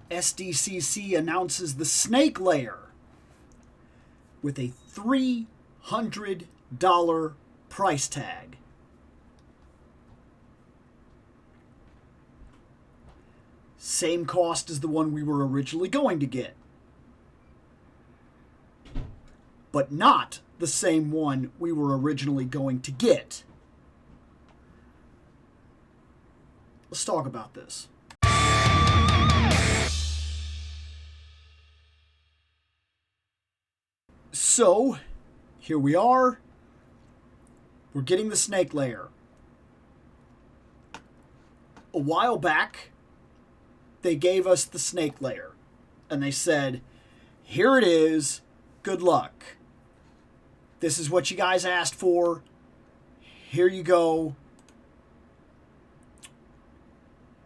SDCC announces the Snake Lair with a $300 price tag. Same cost as the one we were originally going to get, but not the same one we were originally going to get. Let's talk about this. So, here we are. We're getting the Snake Lair. A while back, they gave us the Snake Lair. And they said, here it is. Good luck. This is what you guys asked for. Here you go.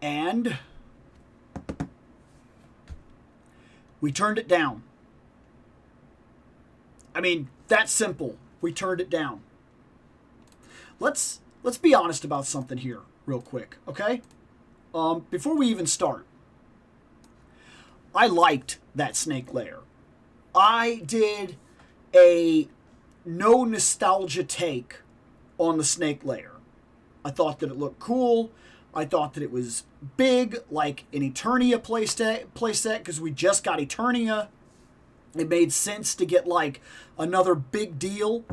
And we turned it down. I mean, that's simple. We turned it down. Let's be honest about something here real quick, okay? Before we even start, I liked that Snake Lair. I did a no nostalgia take on the Snake Lair. I thought that it looked cool. I thought that it was big, like an Eternia playset, because we just got Eternia. It made sense to get like another big deal.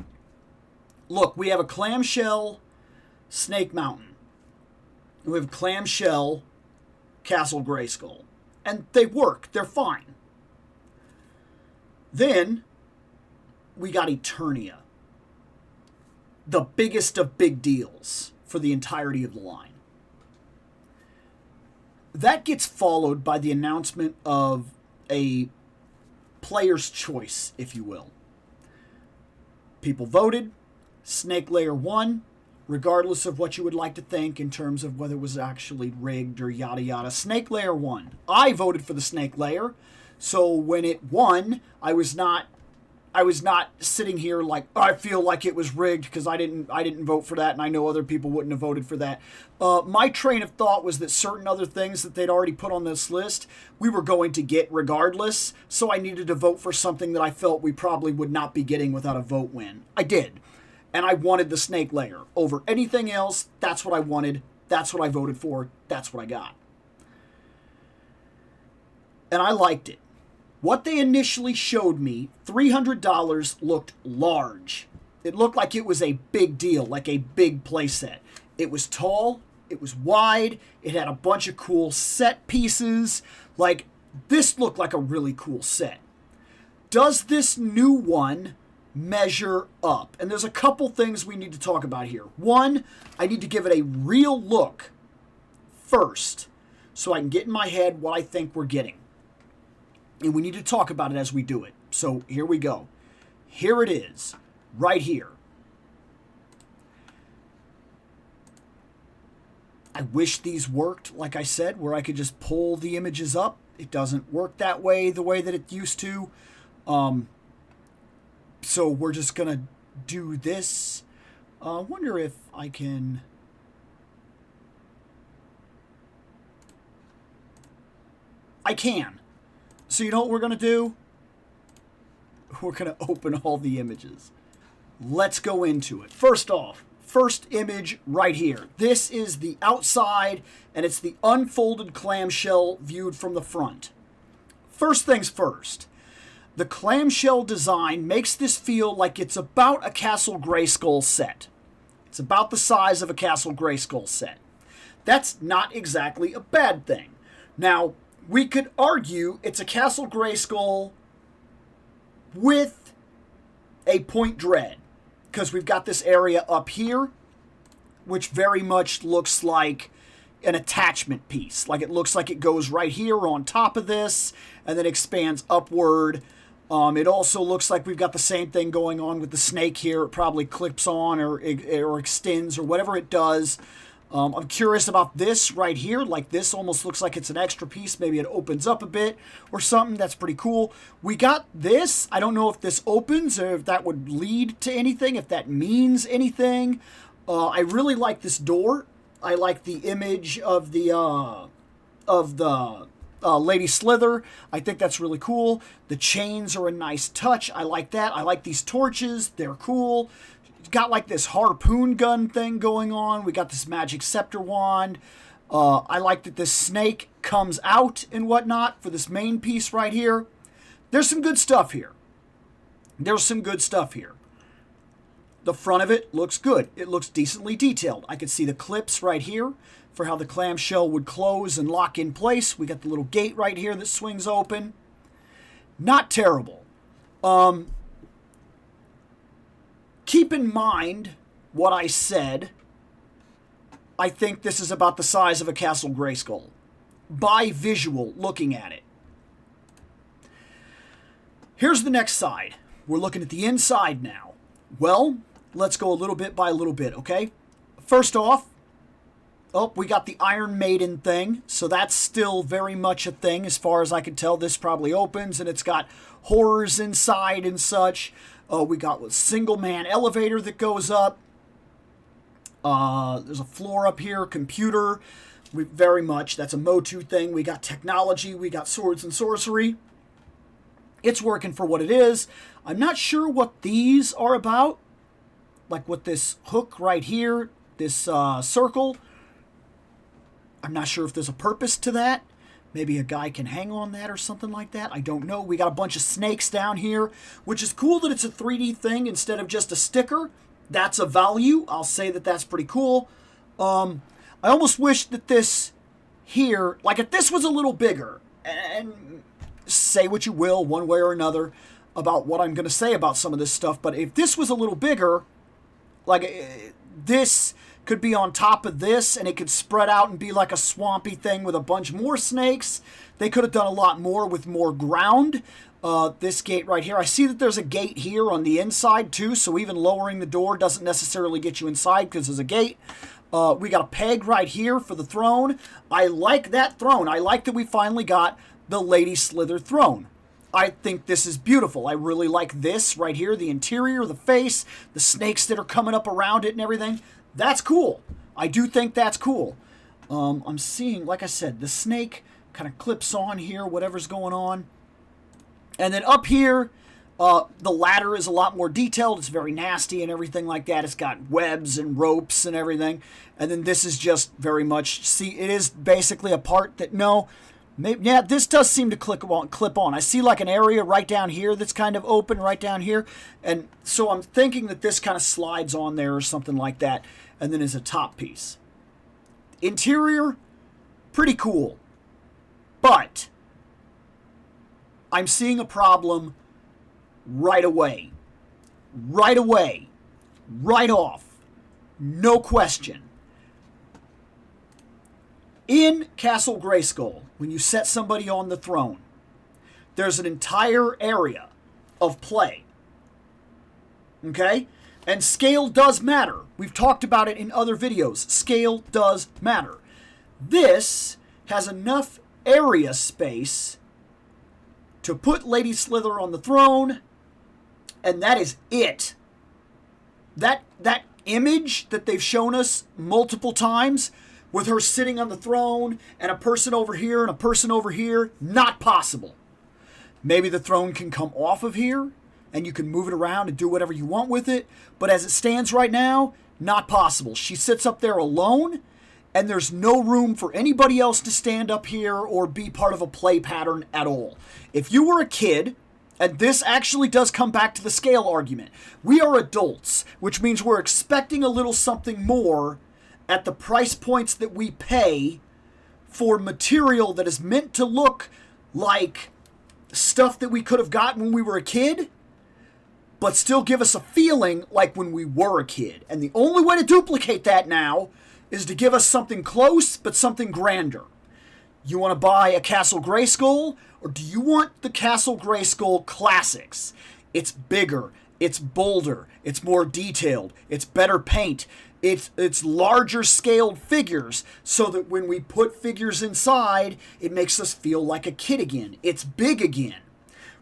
Look, we have a Clamshell Snake Mountain. We have Clamshell Castle Grayskull. And they work. They're fine. Then we got Eternia. The biggest of big deals for the entirety of the line. That gets followed by the announcement of a player's choice, if you will. People voted. Snake Lair won, regardless of what you would like to think in terms of whether it was actually rigged or yada yada. Snake Lair won. I voted for the Snake Lair, so when it won, I was not sitting here like, I feel like it was rigged because I didn't vote for that, and I know other people wouldn't have voted for that. My train of thought was that certain other things that they'd already put on this list we were going to get regardless, so I needed to vote for something that I felt we probably would not be getting without a vote win. I did. And I wanted the Snake Lair over anything else. That's what I wanted. That's what I voted for. That's what I got. And I liked it. What they initially showed me, $300, looked large. It looked like it was a big deal, like a big playset. It was tall. It was wide. It had a bunch of cool set pieces. Like, this looked like a really cool set. Does this new one measure up? And there's a couple things we need to talk about here. One, I need to give it a real look first so I can get in my head what I think we're getting. And we need to talk about it as we do it. So here we go. Here it is, right here. I wish these worked, like I said, where I could just pull the images up. It doesn't work that way, the way that it used to. So we're just going to do this. I wonder if I can... I can. So you know what we're going to do? We're going to open all the images. Let's go into it. First off, first image right here. This is the outside, and it's the unfolded clamshell viewed from the front. First things first. The clamshell design makes this feel like it's about a Castle Grayskull set. It's about the size of a Castle Grayskull set. That's not exactly a bad thing. Now, we could argue it's a Castle Grayskull with a point dread, because we've got this area up here, which very much looks like an attachment piece. Like it looks like it goes right here on top of this and then expands upward. It also looks like we've got the same thing going on with the snake here. It probably clips on or extends or whatever it does. I'm curious about this right here. Like this almost looks like it's an extra piece. Maybe it opens up a bit or something. That's pretty cool. We got this. I don't know if this opens or if that would lead to anything, if that means anything. I really like this door. I like the image of the Lady Slither. I think that's really cool. The chains are a nice touch. I like that. I like these torches. They're cool. Got like this harpoon gun thing going on. We got this magic scepter wand. I like that this snake comes out and whatnot for this main piece right here. There's some good stuff here. There's some good stuff here. The front of it looks good. It looks decently detailed. I can see the clips right here for how the clamshell would close and lock in place. We got the little gate right here that swings open. Not terrible. Keep in mind what I said. I think this is about the size of a Castle Grayskull. By visual, looking at it. Here's the next side. We're looking at the inside now. Well, let's go a little bit by a little bit, okay? First off, we got the Iron Maiden thing, so that's still very much a thing as far as I can tell. This probably opens, and it's got horrors inside and such. We got a single-man elevator that goes up. There's a floor up here, computer. That's a Motu thing. We got technology. We got swords and sorcery. It's working for what it is. I'm not sure what these are about. Like what this hook right here, this circle. I'm not sure if there's a purpose to that. Maybe a guy can hang on that or something like that. I don't know. We got a bunch of snakes down here, which is cool that it's a 3D thing instead of just a sticker. That's a value. I'll say that that's pretty cool. I almost wish that this here, like if this was a little bigger, and say what you will one way or another about what I'm going to say about some of this stuff, but if this was a little bigger, like this could be on top of this and it could spread out and be like a swampy thing with a bunch more snakes. They could have done a lot more with more ground. This gate right here, I see that there's a gate here on the inside too, so even lowering the door doesn't necessarily get you inside because there's a gate. We got a peg right here for the throne. I like that throne. I like that we finally got the Lady Slither throne. I think this is beautiful. I really like this right here, the interior, the face, the snakes that are coming up around it and everything. That's cool. I do think that's cool. I'm seeing, like I said, the snake kind of clips on here, whatever's going on. And then up here, the ladder is a lot more detailed. It's very nasty and everything like that. It's got webs and ropes and everything. And then this is just very much, see, it is basically a part that, no, maybe, yeah, this does seem to clip on. I see like an area right down here that's kind of open right down here. And so I'm thinking that this kind of slides on there or something like that. And then is a top piece. Interior, pretty cool. But I'm seeing a problem right away. Right away. Right off. No question. In Castle Grayskull, when you set somebody on the throne, there's an entire area of play. Okay? And scale does matter. We've talked about it in other videos. Scale does matter. This has enough area space to put Lady Slither on the throne, and that is it. That image that they've shown us multiple times with her sitting on the throne and a person over here and a person over here, not possible. Maybe the throne can come off of here and you can move it around and do whatever you want with it, but as it stands right now, not possible. She sits up there alone, and there's no room for anybody else to stand up here or be part of a play pattern at all. If you were a kid, and this actually does come back to the scale argument, we are adults, which means we're expecting a little something more at the price points that we pay for material that is meant to look like stuff that we could have gotten when we were a kid, but still give us a feeling like when we were a kid. And the only way to duplicate that now is to give us something close, but something grander. You want to buy a Castle Grayskull, or do you want the Castle Grayskull Classics? It's bigger, it's bolder, it's more detailed, it's better paint, it's larger scaled figures, so that when we put figures inside, it makes us feel like a kid again. It's big again.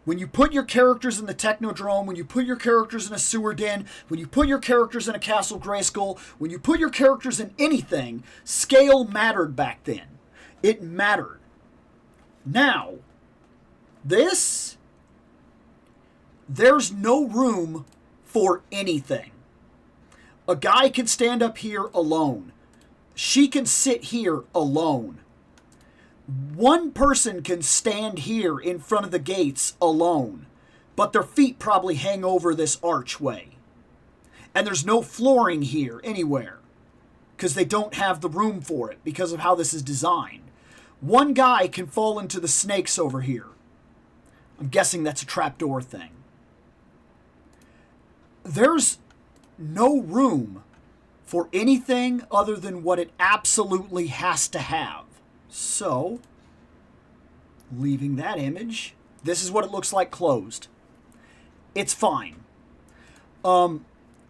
When you put your characters in the Technodrome, when you put your characters in a sewer den, when you put your characters in a Castle Grayskull, when you put your characters in anything, scale mattered back then. It mattered. Now, this, there's no room for anything. A guy can stand up here alone. She can sit here alone. One person can stand here in front of the gates alone, but their feet probably hang over this archway. And there's no flooring here anywhere because they don't have the room for it because of how this is designed. One guy can fall into the snakes over here. I'm guessing that's a trapdoor thing. There's no room for anything other than what it absolutely has to have. So, leaving that image, this is what it looks like closed. It's fine.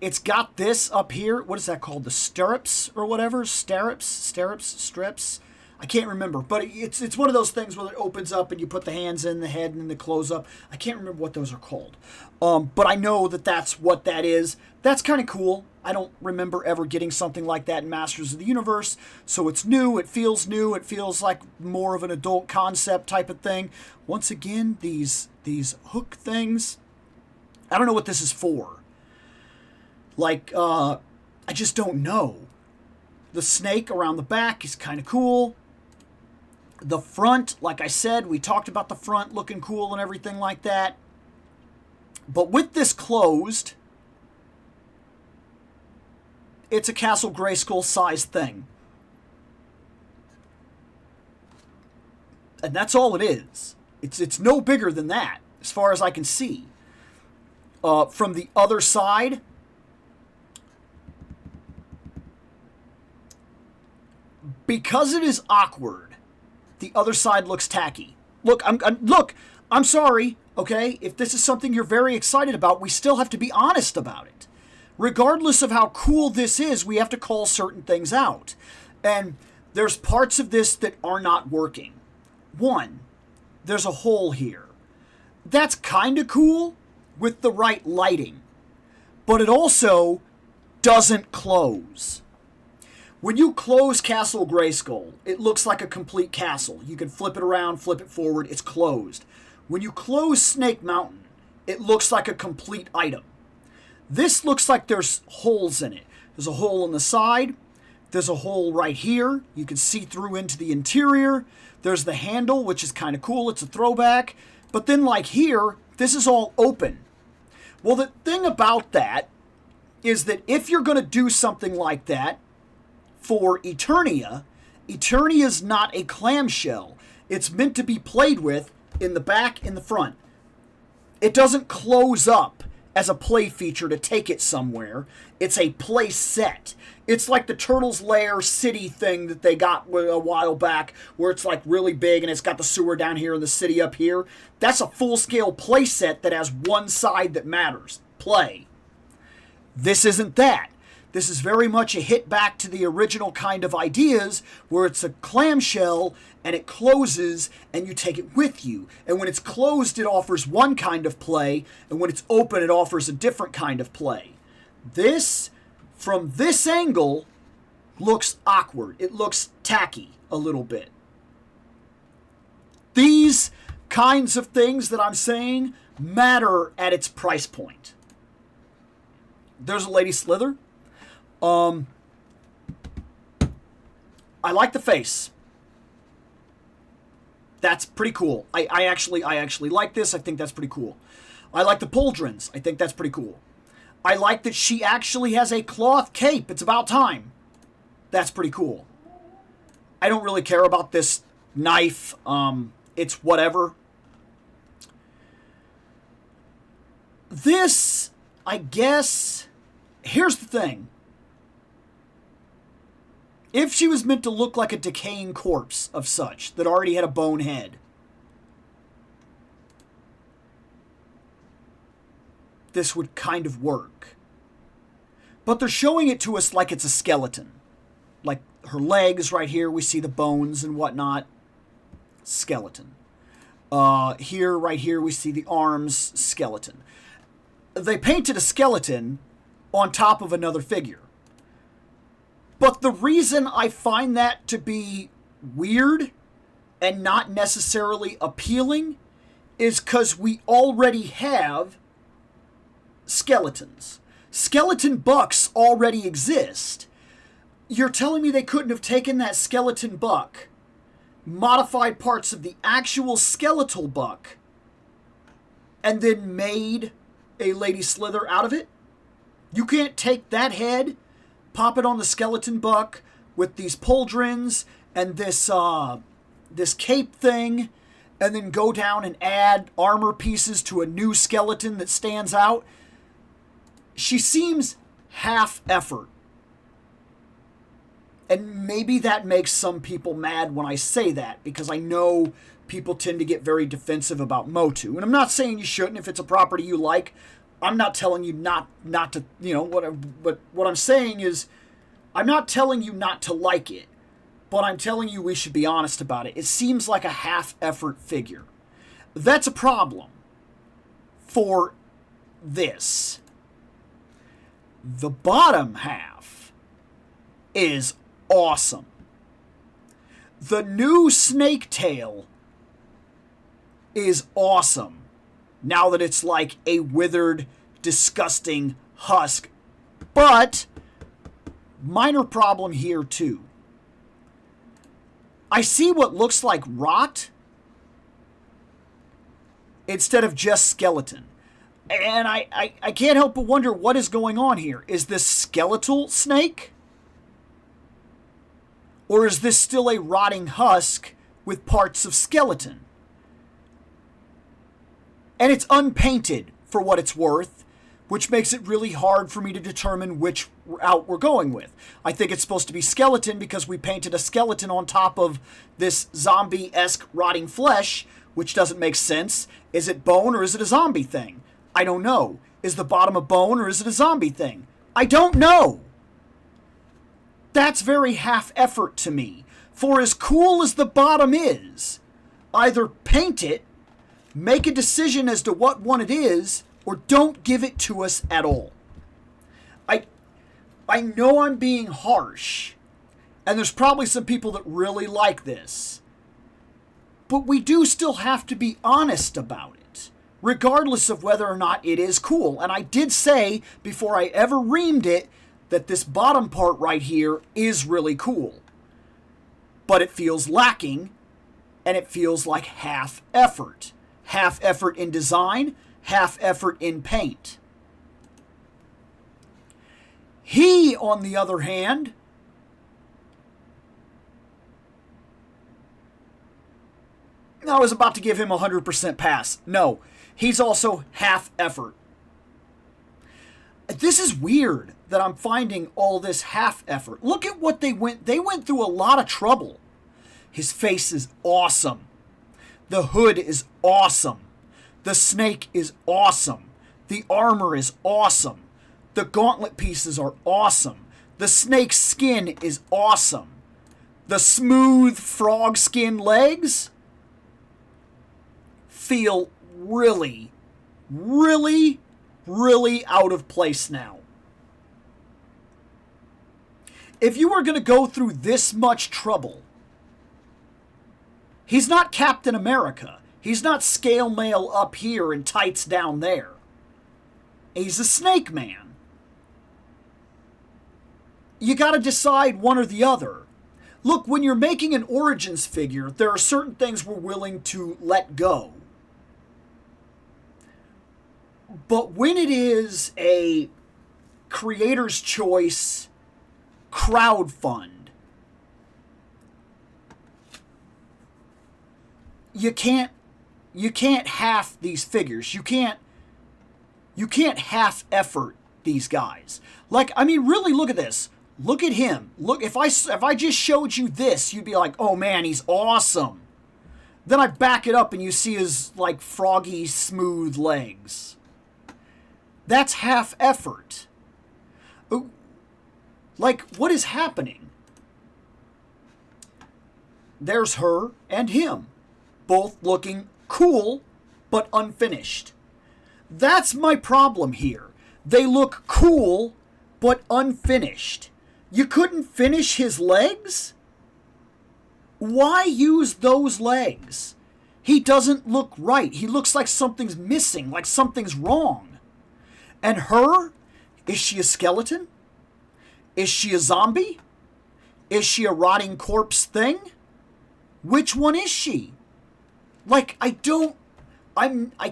It's got this up here. What is that called? The stirrups or whatever? Strips. I can't remember, but it's one of those things where it opens up and you put the hands in the head and then they close up. I can't remember what those are called. But I know that that's what that is. That's kind of cool. I don't remember ever getting something like that in Masters of the Universe. So it's new. It feels new. It feels like more of an adult concept type of thing. Once again, these hook things. I don't know what this is for. Like, I just don't know. The snake around the back is kind of cool. The front, like I said, we talked about the front looking cool and everything like that. But with this closed, it's a Castle Grayskull sized thing. And that's all it is. It's no bigger than that, as far as I can see. From the other side, because it is awkward, the other side looks tacky. Look, I'm sorry, okay? If this is something you're very excited about, we still have to be honest about it. Regardless of how cool this is, we have to call certain things out. And there's parts of this that are not working. One, there's a hole here. That's kind of cool with the right lighting. But it also doesn't close. When you close Castle Grayskull, it looks like a complete castle. You can flip it around, flip it forward, it's closed. When you close Snake Mountain, it looks like a complete item. This looks like there's holes in it. There's a hole on the side. There's a hole right here. You can see through into the interior. There's the handle, which is kind of cool. It's a throwback. But then like here, this is all open. Well, the thing about that is that if you're going to do something like that, for Eternia, Eternia's not a clamshell. It's meant to be played with in the back, in the front. It doesn't close up as a play feature to take it somewhere. It's a play set. It's like the Turtles Lair city thing that they got a while back, where it's like really big and it's got the sewer down here and the city up here. That's a full-scale play set that has one side that matters. Play. This isn't that. This is very much a hit back to the original kind of ideas where it's a clamshell and it closes and you take it with you. And when it's closed, it offers one kind of play, and when it's open, it offers a different kind of play. This, from this angle, looks awkward. It looks tacky a little bit. These kinds of things that I'm saying matter at its price point. There's a Lady Slither. I like the face. That's pretty cool. I actually like this. I think that's pretty cool. I like the pauldrons. I think that's pretty cool. I like that she actually has a cloth cape. It's about time. That's pretty cool. I don't really care about this knife. It's whatever. This, I guess, here's the thing. If she was meant to look like a decaying corpse of such that already had a bone head, this would kind of work. But they're showing it to us like it's a skeleton. Like her legs right here, we see the bones and whatnot. Skeleton. Here, right here, we see the arms. Skeleton. They painted a skeleton on top of another figure. But the reason I find that to be weird and not necessarily appealing is because we already have skeletons. Skeleton bucks already exist. You're telling me they couldn't have taken that skeleton buck, modified parts of the actual skeletal buck, and then made a Lady Slither out of it? You can't take that head, pop it on the skeleton buck with these pauldrons and this cape thing, and then go down and add armor pieces to a new skeleton that stands out. She seems half effort. And maybe that makes some people mad when I say that, because I know people tend to get very defensive about Motu. And I'm not saying you shouldn't if it's a property you like. I'm not telling you not to, what I'm saying is, I'm not telling you not to like it, but I'm telling you we should be honest about it. It seems like a half-effort figure. That's a problem for this. The bottom half is awesome. The new Snake Tail is awesome. Now that it's like a withered, disgusting husk. But, minor problem here too. I see what looks like rot instead of just skeleton. And I can't help but wonder what is going on here. Is this skeletal snake? Or is this still a rotting husk with parts of skeleton? And it's unpainted for what it's worth, which makes it really hard for me to determine which route we're going with. I think it's supposed to be skeleton because we painted a skeleton on top of this zombie-esque rotting flesh, which doesn't make sense. Is it bone or is it a zombie thing? I don't know. Is the bottom a bone or is it a zombie thing? I don't know. That's very half-effort to me. For as cool as the bottom is, either paint it, make a decision as to what one it is, or don't give it to us at all. I know I'm being harsh, and there's probably some people that really like this, but we do still have to be honest about it, regardless of whether or not it is cool. And I did say, before I ever reamed it, that this bottom part right here is really cool. But it feels lacking, and it feels like half effort. Half effort in design, half effort in paint. He, on the other hand, I was about to give him a 100% pass. No, he's also half effort. This is weird that I'm finding all this half effort. Look at what they went through a lot of trouble. His face is awesome. The hood is awesome. The snake is awesome. The armor is awesome. The gauntlet pieces are awesome. The snake's skin is awesome. The smooth frog skin legs feel really, really, really out of place now. If you were going to go through this much trouble, he's not Captain America. He's not scale mail up here and tights down there. He's a Snake Man. You got to decide one or the other. Look, when you're making an Origins figure, there are certain things we're willing to let go. But when it is a creator's choice crowd fund, you can't half these figures. You can't half effort these guys. Like, I mean, really look at this. Look at him. Look, if I just showed you this, you'd be like, oh man, he's awesome. Then I back it up and you see his like froggy smooth legs. That's half effort. Like, what is happening? There's her and him, both looking cool, but unfinished. That's my problem here. They look cool, but unfinished. You couldn't finish his legs? Why use those legs? He doesn't look right. He looks like something's missing, like something's wrong. And her? Is she a skeleton? Is she a zombie? Is she a rotting corpse thing? Which one is she? Like, I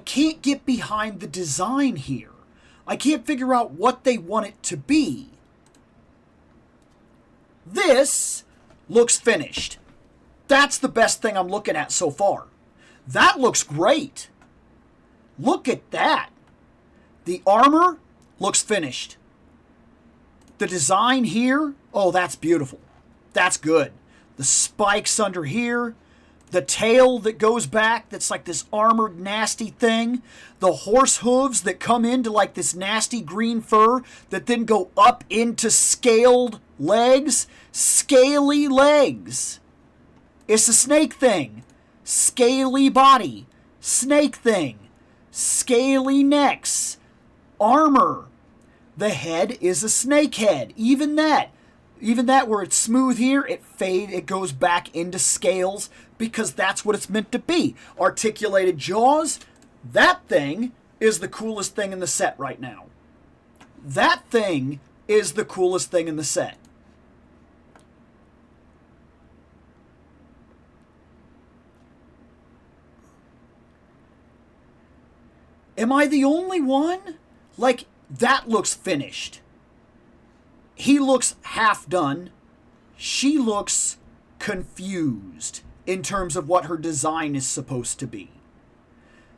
can't get behind the design here. I can't figure out what they want it to be. This looks finished. That's the best thing I'm looking at so far. That looks great. Look at that. The armor looks finished. The design here, oh, that's beautiful. That's good. The spikes under here. The tail that goes back, that's like this armored nasty thing. The horse hooves that come into like this nasty green fur that then go up into scaled legs. Scaly legs. It's a snake thing. Scaly body. Snake thing. Scaly necks. Armor. The head is a snake head. Even that where it's smooth here, it goes back into scales because that's what it's meant to be. Articulated jaws, that thing is the coolest thing in the set right now. That thing is the coolest thing in the set. Am I the only one? Like, that looks finished. He looks half done. She looks confused in terms of what her design is supposed to be.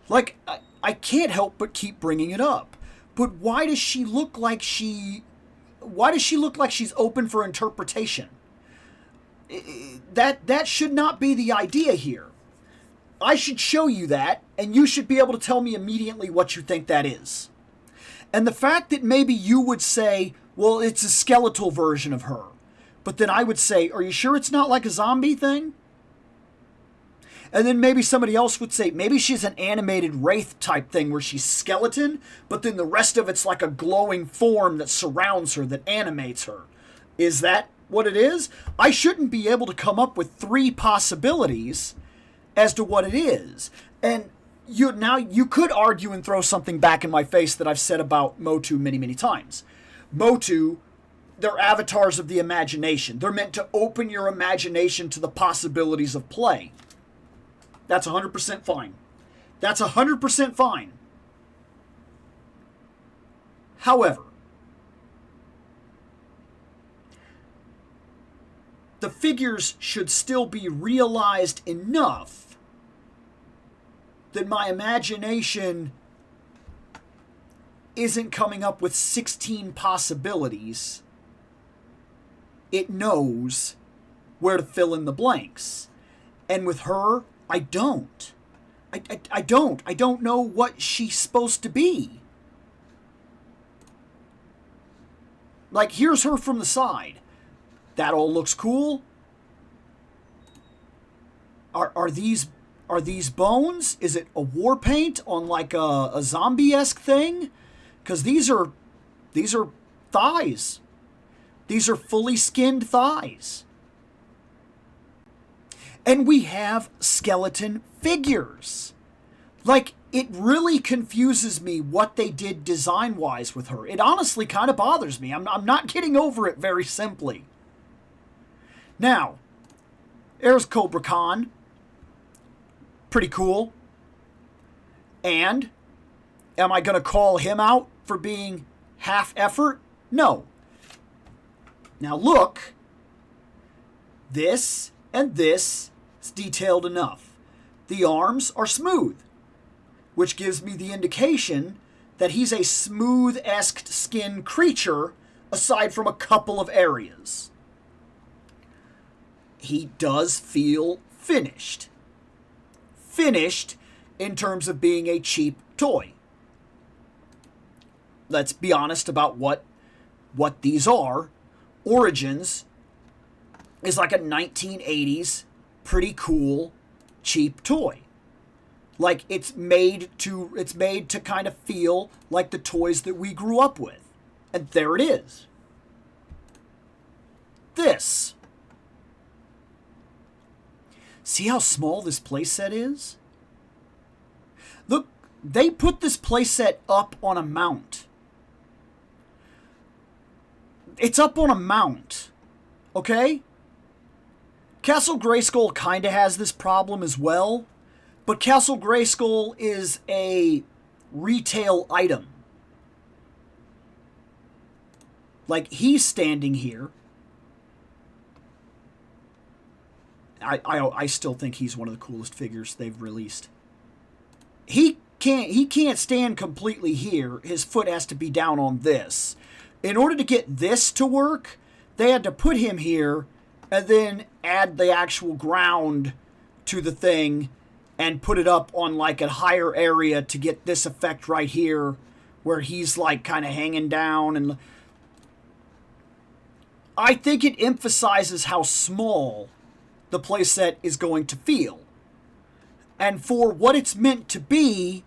Like, I can't help but keep bringing it up. But why does she look like she's open for interpretation? That should not be the idea here. I should show you that, and you should be able to tell me immediately what you think that is. And the fact that maybe you would say, well, it's a skeletal version of her. But then I would say, are you sure it's not like a zombie thing? And then maybe somebody else would say, maybe she's an animated wraith type thing where she's skeleton, but then the rest of it's like a glowing form that surrounds her, that animates her. Is that what it is? I shouldn't be able to come up with 3 possibilities as to what it is. And you could argue and throw something back in my face that I've said about Motu many, many times. Motu, they're avatars of the imagination. They're meant to open your imagination to the possibilities of play. That's 100% fine. That's 100% fine. However, the figures should still be realized enough that my imagination isn't coming up with 16 possibilities. It knows where to fill in the blanks. And with her, I don't. I don't know what she's supposed to be. Like, here's her from the side. That all looks cool. Are these bones? Is it a war paint on like a zombie-esque thing? Because these are thighs. These are fully skinned thighs. And we have skeleton figures. Like, it really confuses me what they did design-wise with her. It honestly kind of bothers me. I'm not getting over it very simply. Now, there's Cobra Khan. Pretty cool. And am I going to call him out for being half effort? No. Now look. This and this is detailed enough. The arms are smooth, which gives me the indication that he's a smooth-esque skin creature aside from a couple of areas. He does feel finished. Finished in terms of being a cheap toy. Let's be honest about what these are. Origins is like a 1980s pretty cool cheap toy. Like, it's made to kind of feel like the toys that we grew up with. And there it is. This. See how small this playset is? Look, they put this playset up on a mount. It's up on a mount, okay? Castle Grayskull kind of has this problem as well, but Castle Grayskull is a retail item. Like, he's standing here. I still think he's one of the coolest figures they've released. He can't stand completely here. His foot has to be down on this. In order to get this to work, they had to put him here and then add the actual ground to the thing and put it up on like a higher area to get this effect right here where he's like kind of hanging down. And I think it emphasizes how small the playset is going to feel. And for what it's meant to be,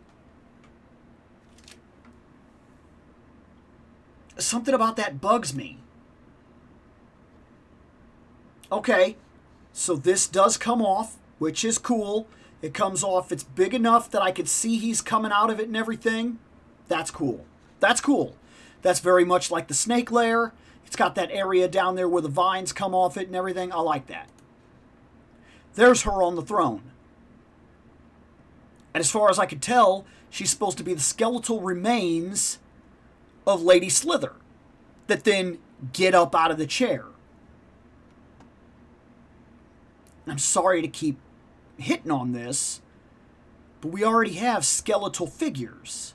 something about that bugs me. Okay, so this does come off, which is cool. It comes off. It's big enough that I could see he's coming out of it and everything. That's cool. That's cool. That's very much like the Snake Lair. It's got that area down there where the vines come off it and everything. I like that. There's her on the throne. And as far as I could tell, she's supposed to be the skeletal remains of Lady Slither that then get up out of the chair. I'm sorry to keep hitting on this, but we already have skeletal figures.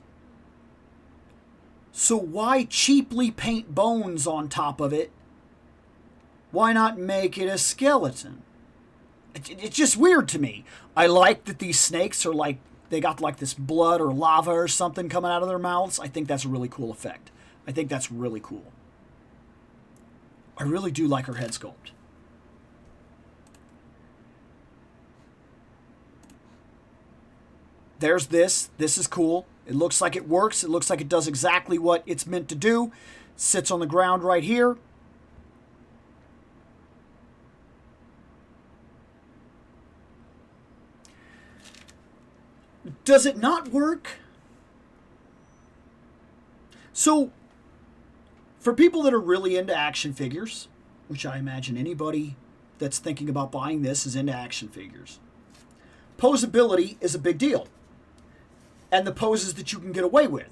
So why cheaply paint bones on top of it? Why not make it a skeleton? It's just weird to me. I like that these snakes are like, they got like this blood or lava or something coming out of their mouths. I think that's a really cool effect. I think that's really cool. I really do like her head sculpt. There's this. This is cool. It looks like it works. It looks like it does exactly what it's meant to do. Sits on the ground right here. Does it not work? So, for people that are really into action figures, which I imagine anybody that's thinking about buying this is into action figures, posability is a big deal. And the poses that you can get away with.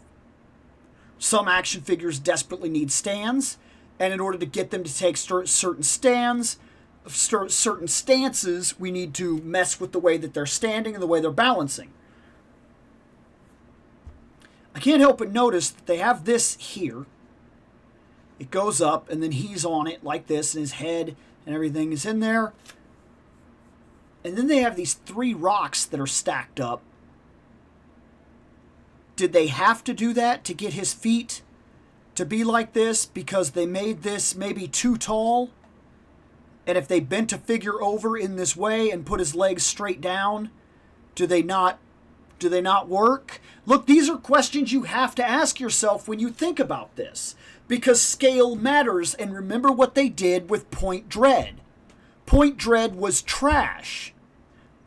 Some action figures desperately need stands, and in order to get them to take certain stands, certain stances, we need to mess with the way that they're standing and the way they're balancing. I can't help but notice that they have this here. It goes up, and then he's on it like this, and his head and everything is in there. And then they have these 3 rocks that are stacked up. Did they have to do that to get his feet to be like this because they made this maybe too tall? And if they bent a figure over in this way and put his legs straight down, do they not work? Look, these are questions you have to ask yourself when you think about this, because scale matters. And remember what they did with Point Dread. Point Dread was trash.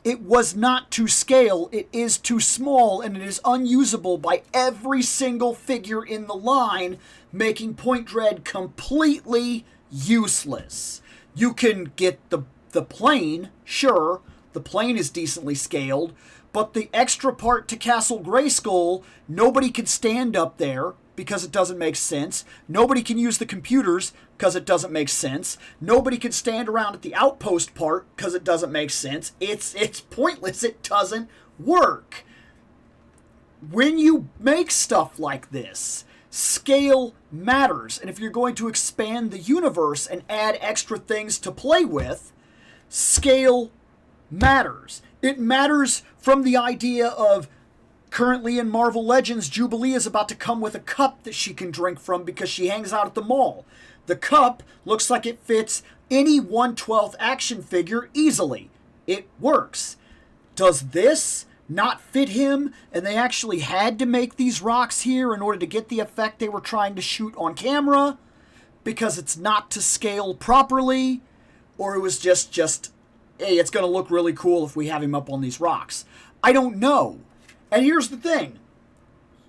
It was not to scale, it is too small, and it is unusable by every single figure in the line, making Point Dread completely useless. You can get the plane, sure, the plane is decently scaled, but the extra part to Castle Grayskull, nobody can stand up there because it doesn't make sense. Nobody can use the computers because it doesn't make sense. Nobody can stand around at the outpost part because it doesn't make sense. It's pointless. It doesn't work. When you make stuff like this, scale matters. And if you're going to expand the universe and add extra things to play with, scale matters. It matters from the idea of currently in Marvel Legends, Jubilee is about to come with a cup that she can drink from because she hangs out at the mall. The cup looks like it fits any 1/12 action figure easily. It works. Does this not fit him? And they actually had to make these rocks here in order to get the effect they were trying to shoot on camera because it's not to scale properly, or it was just hey, it's going to look really cool if we have him up on these rocks. I don't know. And here's the thing.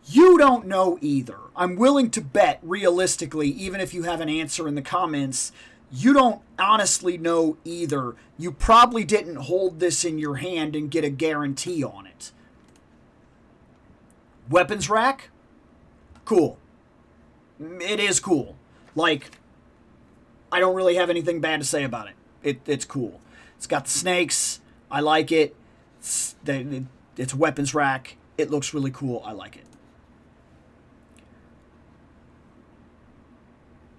You don't know either. I'm willing to bet, realistically, even if you have an answer in the comments, you don't honestly know either. You probably didn't hold this in your hand and get a guarantee on it. Weapons rack? Cool. It is cool. Like, I don't really have anything bad to say about it. It's cool. It's got the snakes. I like it. It's a weapons rack. It looks really cool. I like it.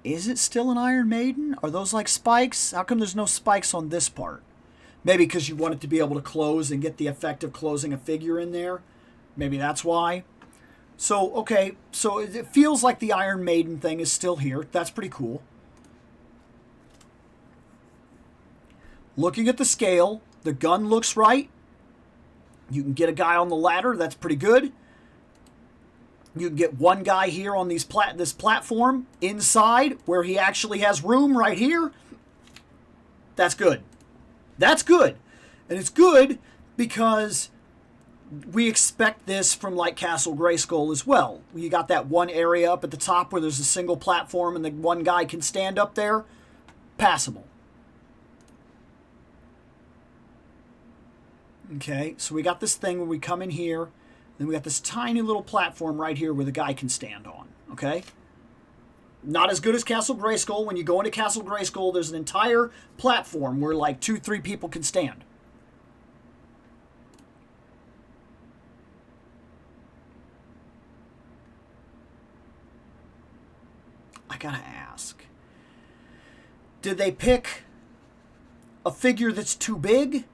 Is it still an Iron Maiden? Are those like spikes? How come there's no spikes on this part? Maybe because you want it to be able to close and get the effect of closing a figure in there. Maybe that's why. So, okay. So it feels like the Iron Maiden thing is still here. That's pretty cool. Looking at the scale, the gun looks right. You can get a guy on the ladder. That's pretty good. You can get one guy here on this platform inside where he actually has room right here. That's good. That's good. And it's good because we expect this from like Castle Grayskull as well. You got that one area up at the top where there's a single platform and the one guy can stand up there. Passable. Okay, so we got this thing when we come in here. Then we got this tiny little platform right here where the guy can stand on. Okay? Not as good as Castle Grayskull. When you go into Castle Grayskull, there's an entire platform where like 2-3 people can stand. I gotta ask. Did they pick a figure that's too big?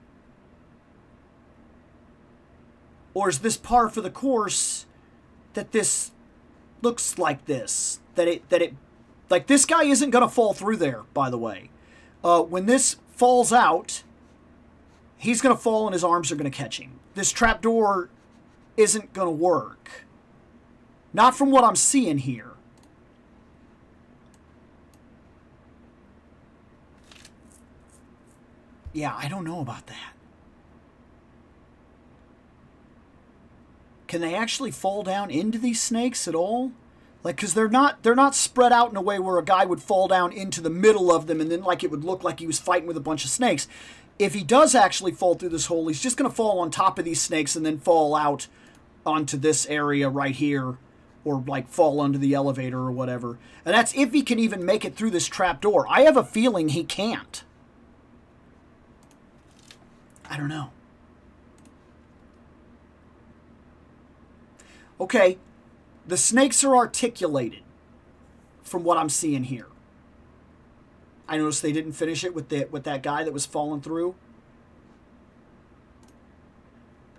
Or is this par for the course that this looks like this? That it like this guy isn't going to fall through there, by the way. When this falls out, he's going to fall and his arms are going to catch him. This trapdoor isn't going to work. Not from what I'm seeing here. Yeah, I don't know about that. Can they actually fall down into these snakes at all? Like, because they're not spread out in a way where a guy would fall down into the middle of them and then like it would look like he was fighting with a bunch of snakes. If he does actually fall through this hole, he's just going to fall on top of these snakes and then fall out onto this area right here, or like fall under the elevator or whatever. And that's if he can even make it through this trapdoor. I have a feeling he can't. I don't know. Okay, the snakes are articulated from what I'm seeing here. I noticed they didn't finish it with that guy that was falling through.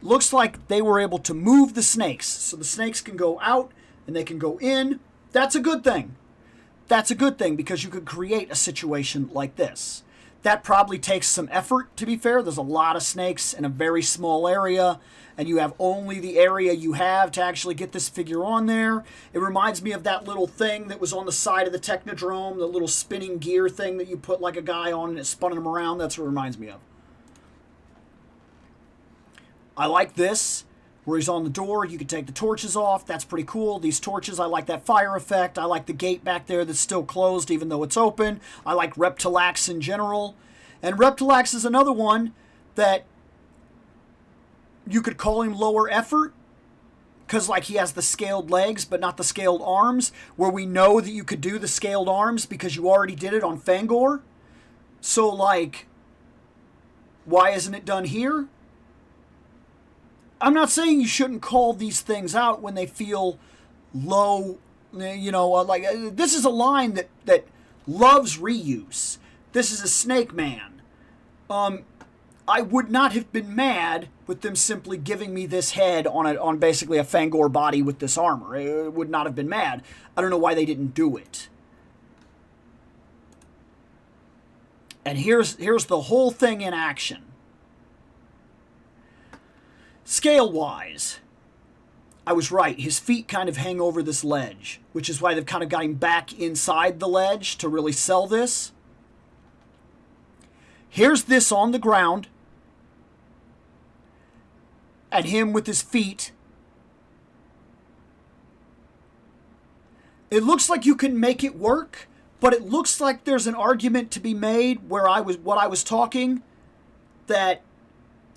Looks like they were able to move the snakes. So the snakes can go out and they can go in. That's a good thing. That's a good thing because you could create a situation like this. That probably takes some effort, to be fair. There's a lot of snakes in a very small area, and you have only the area you have to actually get this figure on there. It reminds me of that little thing that was on the side of the Technodrome, the little spinning gear thing that you put like a guy on and it spun him around. That's what it reminds me of. I like this, where he's on the door. You can take the torches off. That's pretty cool. These torches, I like that fire effect. I like the gate back there that's still closed even though it's open. I like Reptilax in general. And Reptilax is another one that you could call him lower effort because like he has the scaled legs but not the scaled arms, where we know that you could do the scaled arms because you already did it on Fangor. So like, why isn't it done here? I'm not saying you shouldn't call these things out when they feel low, you know, like this is a line that loves reuse. This is a Snake Man. I would not have been mad with them simply giving me this head on basically a Fangor body with this armor. I would not have been mad. I don't know why they didn't do it. And here's the whole thing in action. Scale-wise, I was right. His feet kind of hang over this ledge, which is why they've kind of got him back inside the ledge to really sell this. Here's this on the ground. And him with his feet. It looks like you can make it work, but it looks like there's an argument to be made where I was talking, that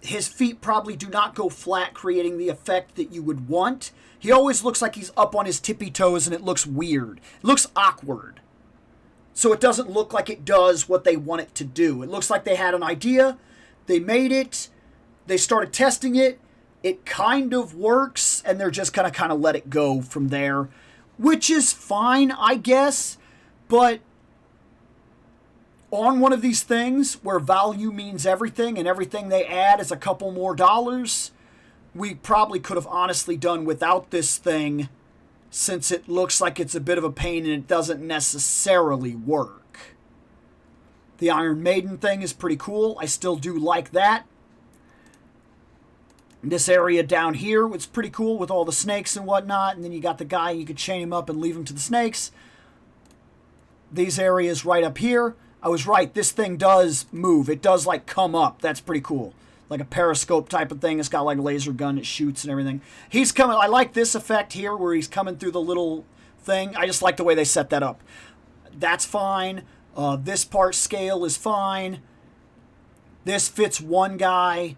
his feet probably do not go flat, creating the effect that you would want. He always looks like he's up on his tippy toes, and it looks weird. It looks awkward. So it doesn't look like it does what they want it to do. It looks like they had an idea, they made it, they started testing it, it kind of works, and they're just going to kind of let it go from there, which is fine, I guess, but on one of these things where value means everything and everything they add is a couple more dollars, we probably could have honestly done without this thing, since it looks like it's a bit of a pain and it doesn't necessarily work. The Iron Maiden thing is pretty cool. I still do like that. This area down here was pretty cool with all the snakes and whatnot. And then you got the guy, you could chain him up and leave him to the snakes. These areas right up here, I was right. This thing does move. It does like come up. That's pretty cool. Like a periscope type of thing. It's got like a laser gun. It shoots and everything. He's coming. I like this effect here where he's coming through the little thing. I just like the way they set that up. That's fine. This part scale is fine. This fits one guy.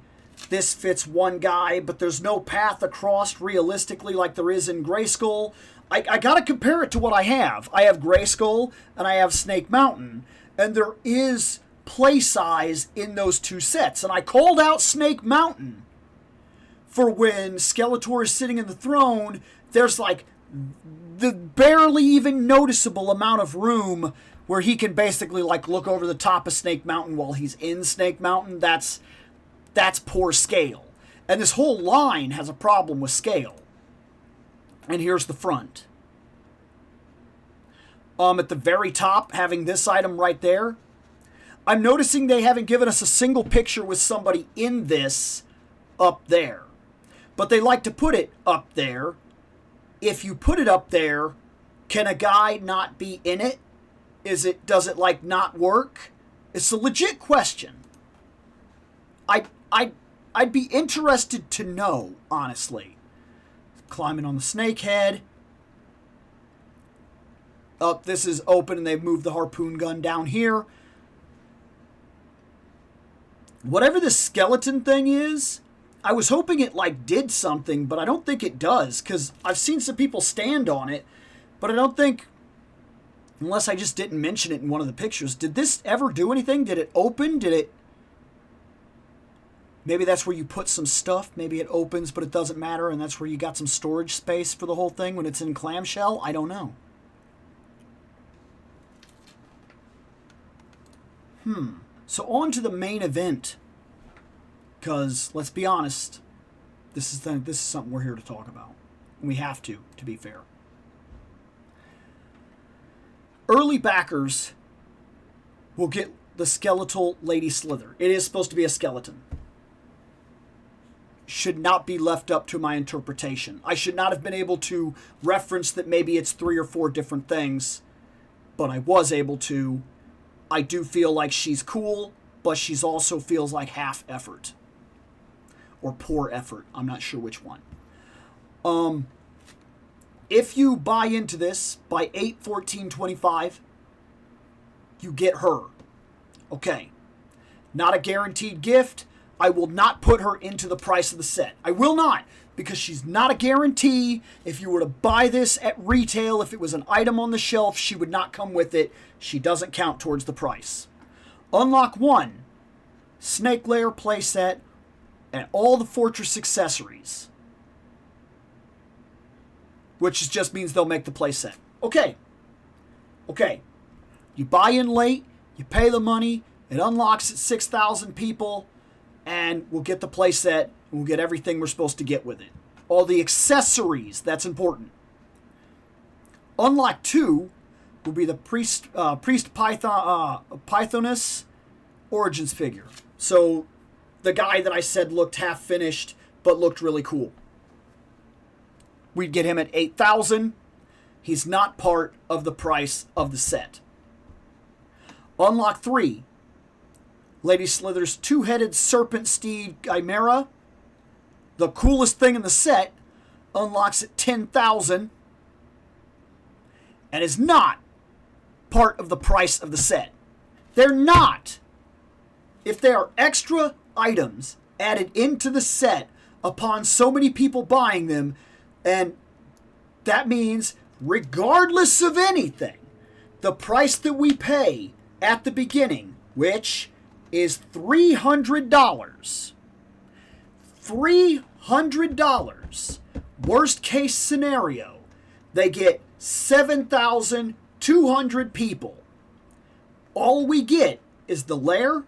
This fits one guy, but there's no path across realistically like there is in Grayskull. I got to compare it to what I have. I have Grayskull and I have Snake Mountain, and there is play size in those two sets. And I called out Snake Mountain for when Skeletor is sitting in the throne, there's like the barely even noticeable amount of room where he can basically like look over the top of Snake Mountain while he's in Snake Mountain. That's poor scale. And this whole line has a problem with scale. And here's the front. At the very top, having this item right there, I'm noticing they haven't given us a single picture with somebody in this up there. But they like to put it up there. If you put it up there, can a guy not be in it? Does it like not work? It's a legit question. I'd be interested to know, honestly. Climbing on the snake head. Up, this is open and they've moved the harpoon gun down here. Whatever this skeleton thing is, I was hoping it like did something, but I don't think it does, because I've seen some people stand on it, but I don't think, unless I just didn't mention it in one of the pictures, did this ever do anything? Did it open? Did it... Maybe that's where you put some stuff. Maybe it opens, but it doesn't matter, and that's where you got some storage space for the whole thing when it's in clamshell? I don't know. So on to the main event. Because, let's be honest, this is something we're here to talk about. We have to be fair. Early backers will get the skeletal Lady Slither. It is supposed to be a skeleton. Should not be left up to my interpretation. I should not have been able to reference that maybe it's 3 or 4 different things, but I was able to. I do feel like she's cool, but she's also feels like half effort. Or poor effort. I'm not sure which one. If you buy into this, by 8/14/25, you get her. Okay. Not a guaranteed gift. I will not put her into the price of the set. I will not, because she's not a guarantee. If you were to buy this at retail, if it was an item on the shelf, she would not come with it. She doesn't count towards the price. Unlock 1, Snake Lair playset, and all the Fortress accessories. Which just means they'll make the playset. Okay. You buy in late, you pay the money, it unlocks at 6,000 people, and we'll get the playset, and we'll get everything we're supposed to get with it. All the accessories, that's important. Unlock 2 will be the Priest Pythoness Origins figure. So, the guy that I said looked half finished, but looked really cool. We'd get him at 8,000. He's not part of the price of the set. Unlock 3, Lady Slither's two-headed serpent steed Chimera, the coolest thing in the set, unlocks at 10,000 and is not part of the price of the set. They're not. If they are extra items added into the set upon so many people buying them, and that means regardless of anything, the price that we pay at the beginning, which is $300. $300. Worst case scenario, they get 7,200 people. All we get is the lair,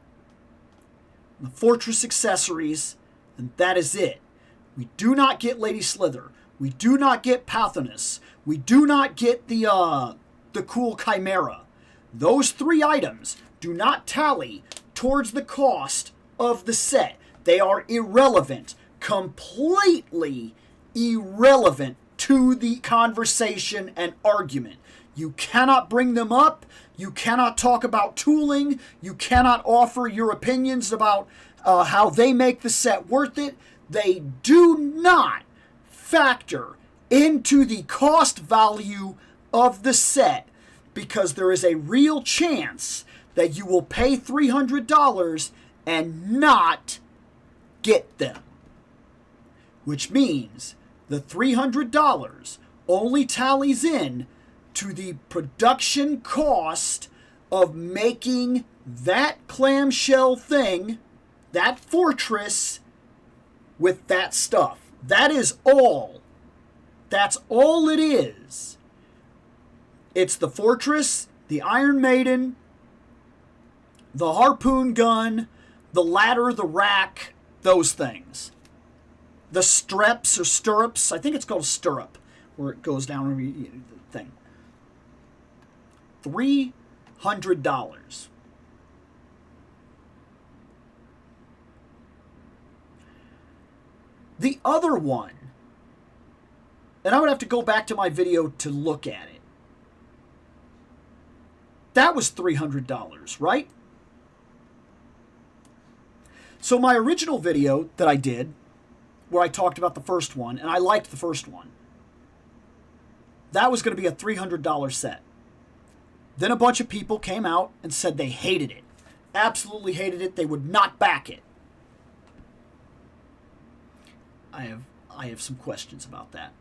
the fortress accessories, and that is it. We do not get Lady Slither. We do not get Pathinus. We do not get the cool Chimera. Those three items do not tally towards the cost of the set. They are irrelevant, completely irrelevant to the conversation and argument. You cannot bring them up. You cannot talk about tooling. You cannot offer your opinions about how they make the set worth it. They do not factor into the cost value of the set, because there is a real chance that you will pay $300 and not get them. Which means the $300 only tallies in to the production cost of making that clamshell thing, that fortress, with that stuff. That is all. That's all it is. It's the fortress, the Iron Maiden, the harpoon gun, the ladder, the rack, those things. The streps or stirrups, I think it's called a stirrup, where it goes down every thing. $300. The other one, and I would have to go back to my video to look at it. That was $300, right? So my original video that I did, where I talked about the first one, and I liked the first one, that was going to be a $300 set. Then a bunch of people came out and said they hated it. Absolutely hated it. They would not back it. I have some questions about that.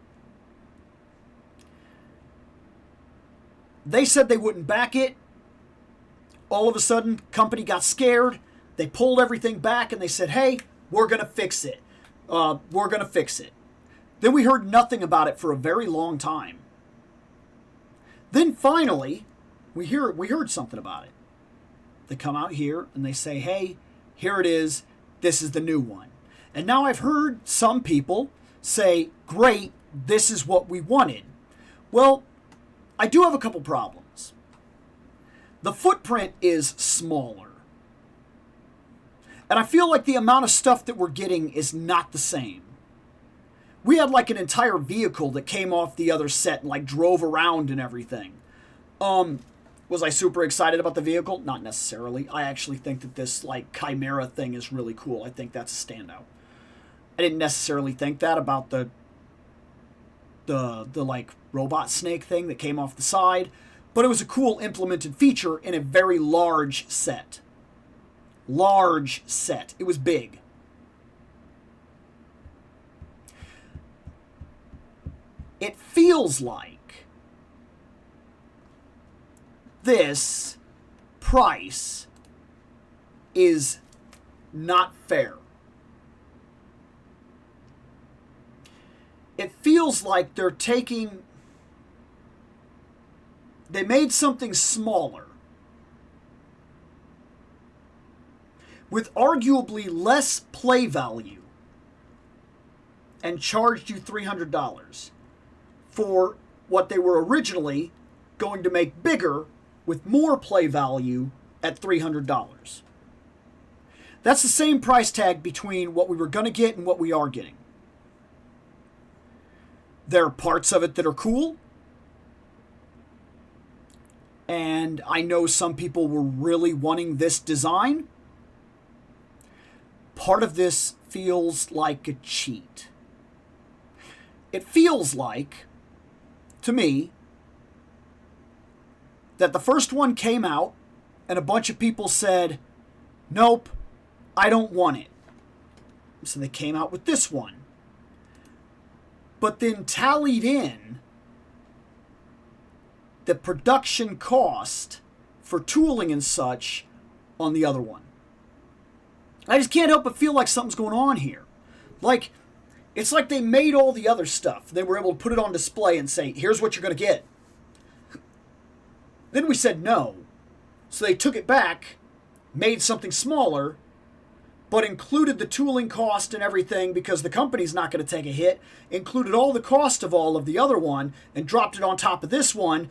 They said they wouldn't back it. All of a sudden, company got scared. They pulled everything back and they said, hey, we're going to fix it. We're going to fix it. Then we heard nothing about it for a very long time. Then finally, we heard something about it. They come out here and they say, hey, here it is. This is the new one. And now I've heard some people say, great, this is what we wanted. Well, I do have a couple problems. The footprint is smaller. And I feel like the amount of stuff that we're getting is not the same. We had like an entire vehicle that came off the other set and like drove around and everything. Was I super excited about the vehicle? Not necessarily. I actually think that this like Chimera thing is really cool. I think that's a standout. I didn't necessarily think that about the like robot snake thing that came off the side, but it was a cool implemented feature in a very large set. Large set. It was big. It feels like this price is not fair. It feels like they made something smaller with arguably less play value and charged you $300 for what they were originally going to make bigger with more play value at $300. That's the same price tag between what we were going to get and what we are getting. There are parts of it that are cool. And I know some people were really wanting this design. part of this feels like a cheat. It feels like, to me, that the first one came out and a bunch of people said, nope, I don't want it. So they came out with this one. But then tallied in the production cost for tooling and such on the other one. I just can't help but feel like something's going on here. Like, it's like they made all the other stuff. They were able to put it on display and say, here's what you're going to get. Then we said no. So they took it back, made something smaller, but included the tooling cost and everything because the company's not going to take a hit, included all the cost of all of the other one, and dropped it on top of this one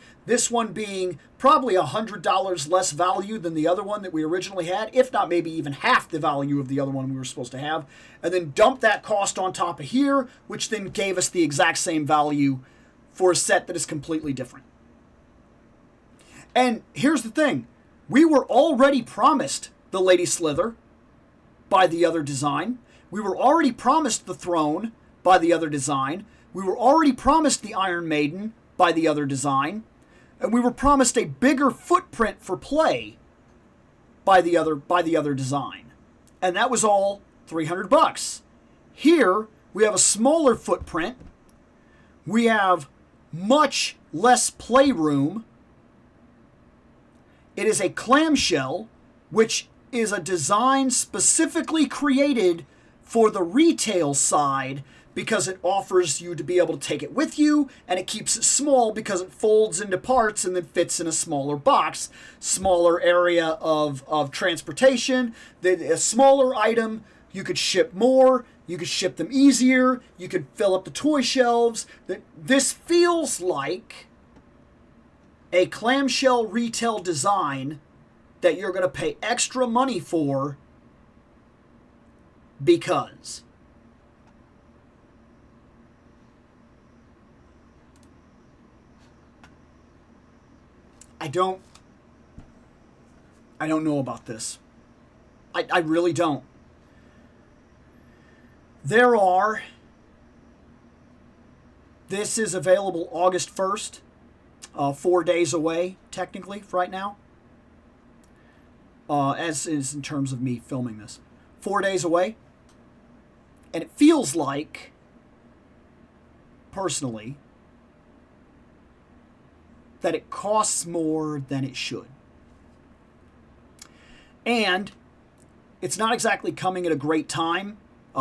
being probably $100 less value than the other one that we originally had, if not maybe even half the value of the other one we were supposed to have, and then dumped that cost on top of here, which then gave us the exact same value for a set that is completely different. And here's the thing. We were already promised the Lady Slither by the other design. We were already promised the throne by the other design. We were already promised the Iron Maiden by the other design. And we were promised a bigger footprint for play by the other design. And that was all $300. Here, we have a smaller footprint. We have much less playroom. It is a clamshell, which is a design specifically created for the retail side because it offers you to be able to take it with you, and it keeps it small because it folds into parts and then fits in a smaller box, smaller area of transportation. A smaller item, you could ship more, you could ship them easier, you could fill up the toy shelves. This feels like a clamshell retail design that you're going to pay extra money for because. I don't know about this. I really don't. This is available August 1st, 4 days away, technically, right now. As is in terms of me filming this. 4 days away. And it feels like, personally, that it costs more than it should. And it's not exactly coming at a great time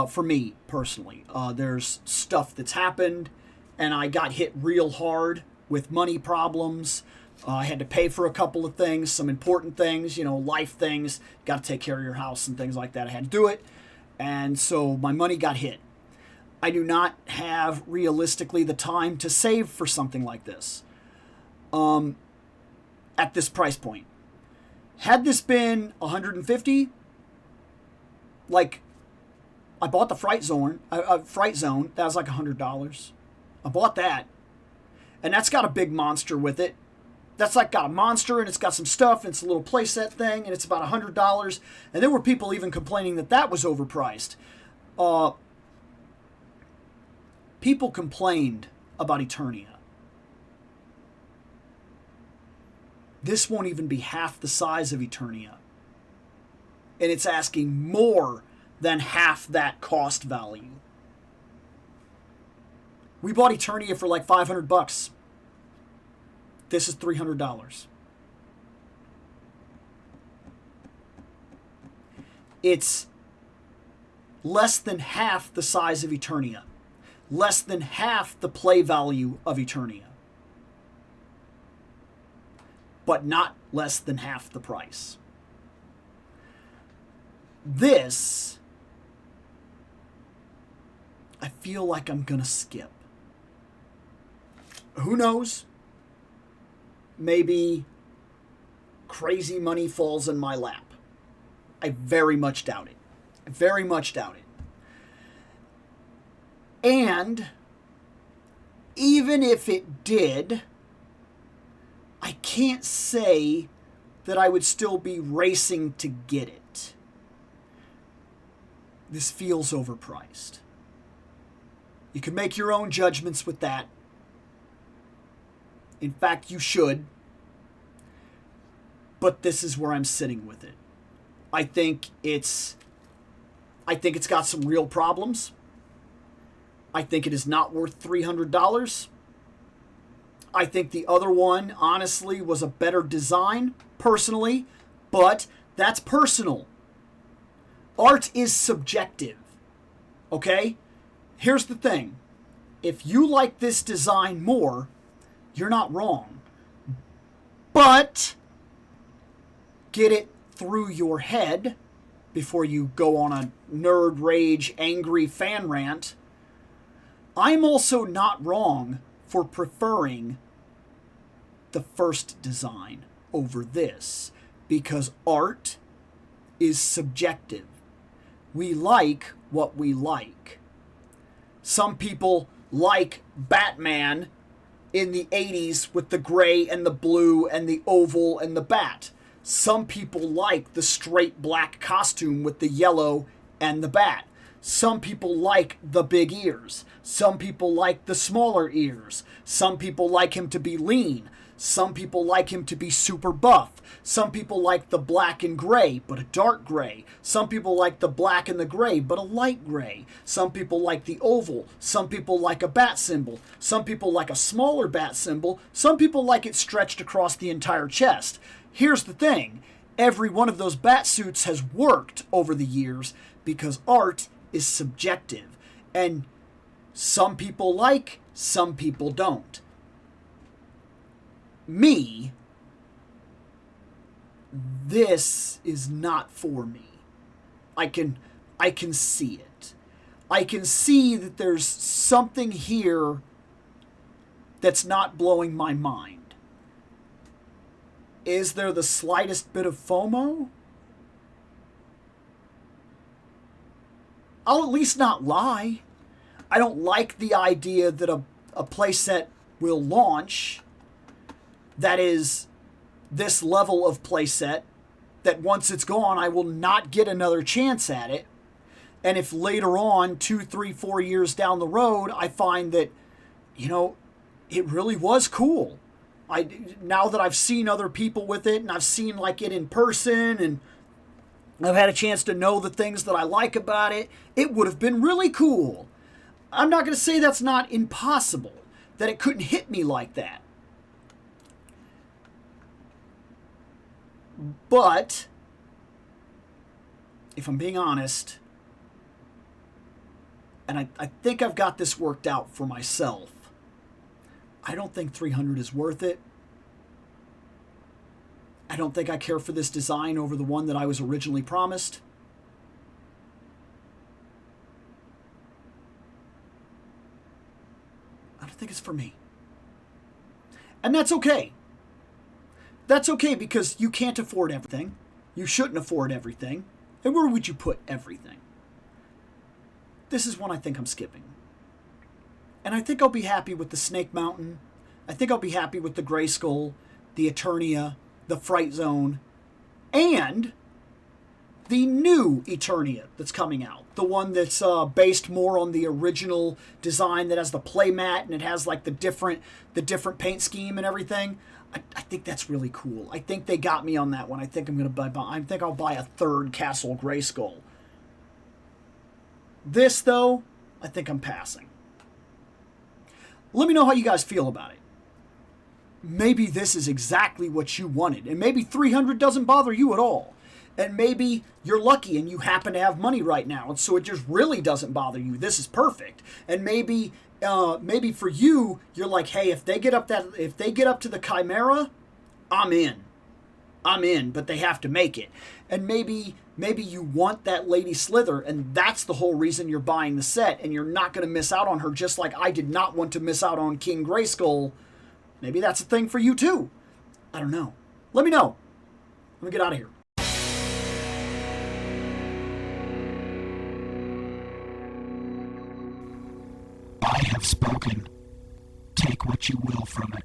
for me, personally. There's stuff that's happened, and I got hit real hard with money problems. I had to pay for a couple of things, some important things, life things. Got to take care of your house and things like that. I had to do it. And so my money got hit. I do not have realistically the time to save for something like this at this price point. Had this been $150, like I bought the Fright Zone, that was like $100. I bought that, and that's got a big monster with it. That's like got a monster, and it's got some stuff, and it's a little playset thing, and it's about $100. And there were people even complaining that was overpriced. People complained about Eternia. This won't even be half the size of Eternia. And it's asking more than half that cost value. We bought Eternia for like $500. This is $300. It's less than half the size of Eternia. Less than half the play value of Eternia. But not less than half the price. This, I feel like I'm going to skip. Who knows? Maybe crazy money falls in my lap. I very much doubt it. I very much doubt it. And even if it did, I can't say that I would still be racing to get it. this feels overpriced. You can make your own judgments with that. In fact, you should. But this is where I'm sitting with it. I think it's got some real problems. I think it is not worth $300. I think the other one, honestly, was a better design, personally, but that's personal. Art is subjective, okay? Here's the thing. If you like this design more, you're not wrong. But get it through your head before you go on a nerd rage, angry fan rant. I'm also not wrong for preferring the first design over this, because art is subjective. We like what we like. Some people like Batman in the 80s with the gray and the blue and the oval and the bat. Some people like the straight black costume with the yellow and the bat. Some people like the big ears. Some people like the smaller ears. Some people like him to be lean. Some people like him to be super buff. Some people like the black and gray, but a dark gray. Some people like the black and the gray, but a light gray. Some people like the oval. Some people like a bat symbol. Some people like a smaller bat symbol. Some people like it stretched across the entire chest. Here's the thing. Every one of those bat suits has worked over the years because art is subjective. And some people like, some people don't. Me, this is not for me. I can see it. I can see that there's something here that's not blowing my mind. Is there the slightest bit of FOMO? I'll at least not lie. I don't like the idea that a playset will launch that is this level of playset, that once it's gone, I will not get another chance at it. And if later on, 2, 3, 4 years down the road, I find that, it really was cool. Now that I've seen other people with it and I've seen like it in person and I've had a chance to know the things that I like about it, it would have been really cool. I'm not going to say that's not impossible, that it couldn't hit me like that. But, if I'm being honest, and I think I've got this worked out for myself, I don't think $300 is worth it. I don't think I care for this design over the one that I was originally promised. I don't think it's for me. And that's okay. That's okay, because you can't afford everything. You shouldn't afford everything. And where would you put everything? This is one I think I'm skipping. And I think I'll be happy with the Snake Mountain. I think I'll be happy with the Gray Skull, the Eternia, the Fright Zone, and the new Eternia that's coming out. The one that's based more on the original design, that has the playmat and it has like the different paint scheme and everything. I think that's really cool. I think they got me on that one. I think I'll buy a third Castle Grayskull. This, though, I think I'm passing. Let me know how you guys feel about it. Maybe this is exactly what you wanted, and maybe $300 doesn't bother you at all. And maybe you're lucky and you happen to have money right now, and so it just really doesn't bother you. This is perfect. And maybe for you, you're like, hey, if they get up to the Chimera, I'm in, but they have to make it. And maybe you want that Lady Slither, and that's the whole reason you're buying the set, and you're not going to miss out on her, just like I did not want to miss out on King Grayskull. Maybe that's a thing for you too. I don't know. Let me know. Let me get out of here. I have spoken. Take what you will from it.